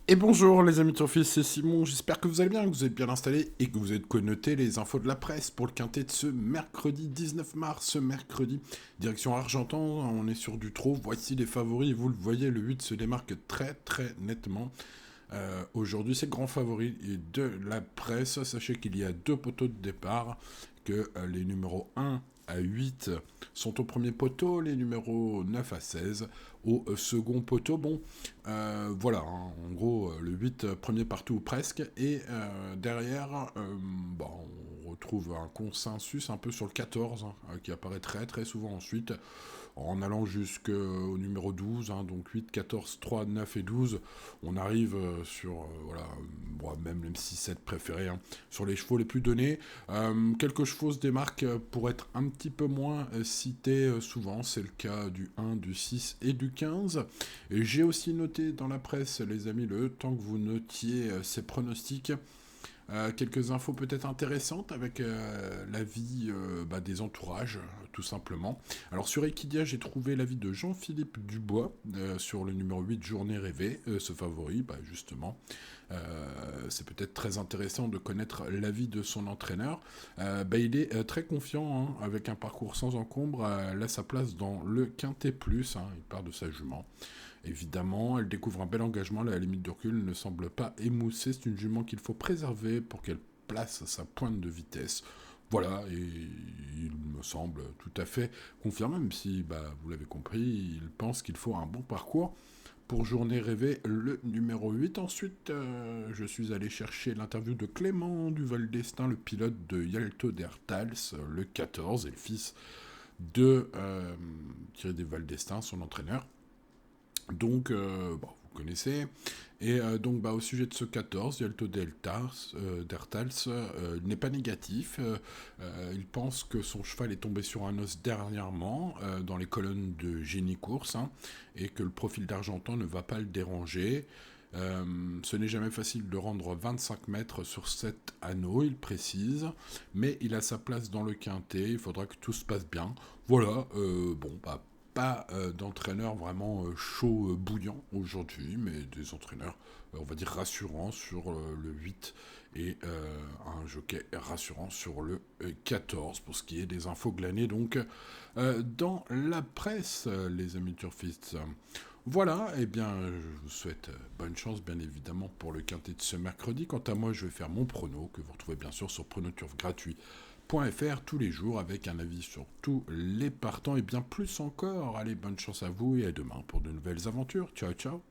Et bonjour les amis de Turfis, c'est Simon, j'espère que vous allez bien, que vous êtes bien installés et que vous êtes connotés les infos de la presse pour le quintet de ce mercredi 19 mars, ce mercredi, direction Argentan, on est sur du trot, voici les favoris, vous le voyez, le 8 se démarque très très nettement. Aujourd'hui c'est le grand favori de la presse, sachez qu'il y a deux poteaux de départ, que les numéros 1 à 8 sont au premier poteau, les numéros 9 à 16 au second poteau. Bon, voilà, hein, en gros, le 8 premier partout ou presque. Et derrière, bon, on retrouve un consensus un peu sur le 14, hein, qui apparaît très très souvent ensuite, en allant jusqu'au numéro 12, hein, donc 8, 14, 3, 9 et 12, on arrive sur, voilà, bon, même 6, 7 préférés, hein, sur les chevaux les plus donnés. Quelques chevaux se démarquent pour être un petit peu moins cités souvent, c'est le cas du 1, du 6 et du 15. Et j'ai aussi noté dans la presse, les amis, le temps que vous notiez ces pronostics, quelques infos peut-être intéressantes avec l'avis des entourages, tout simplement. Alors sur Equidia, j'ai trouvé l'avis de Jean-Philippe Dubois sur le numéro 8, Journée rêvée, ce favori, justement. C'est peut-être très intéressant de connaître l'avis de son entraîneur. Il est très confiant, hein, avec un parcours sans encombre, là sa place dans le Quintet Plus, hein, il part de sa jument. Évidemment, elle découvre un bel engagement, la limite de recul ne semble pas émoussée, c'est une jument qu'il faut préserver pour qu'elle place sa pointe de vitesse. Voilà, et il me semble tout à fait confirmé, même si, vous l'avez compris, il pense qu'il faut un bon parcours pour Journée rêvée, le numéro 8. Ensuite, je suis allé chercher l'interview de Clément Duval d'Estaing, le pilote de Yalto der Tals, le 14, et le fils de Thierry Desval d'Estaing, son entraîneur. Donc, vous connaissez. Et donc, au sujet de ce 14, Yalto d'Ertals, il n'est pas négatif. Il pense que son cheval est tombé sur un os dernièrement, dans les colonnes de Génie Course, hein, et que le profil d'Argentan ne va pas le déranger. Ce n'est jamais facile de rendre 25 mètres sur 7 anneaux, il précise, mais il a sa place dans le quintet, il faudra que tout se passe bien. Voilà, pas d'entraîneurs vraiment chaud, bouillant aujourd'hui, mais des entraîneurs, on va dire, rassurants sur le 8 et un jockey rassurant sur le 14 pour ce qui est des infos glanées donc dans la presse, les amis turfistes. Voilà, et bien, je vous souhaite bonne chance, bien évidemment, pour le quintet de ce mercredi. Quant à moi, je vais faire mon prono, que vous retrouvez bien sûr sur pronoturfgratuit.fr tous les jours, avec un avis sur tous les partants, et bien plus encore. Allez, bonne chance à vous, et à demain pour de nouvelles aventures. Ciao, ciao.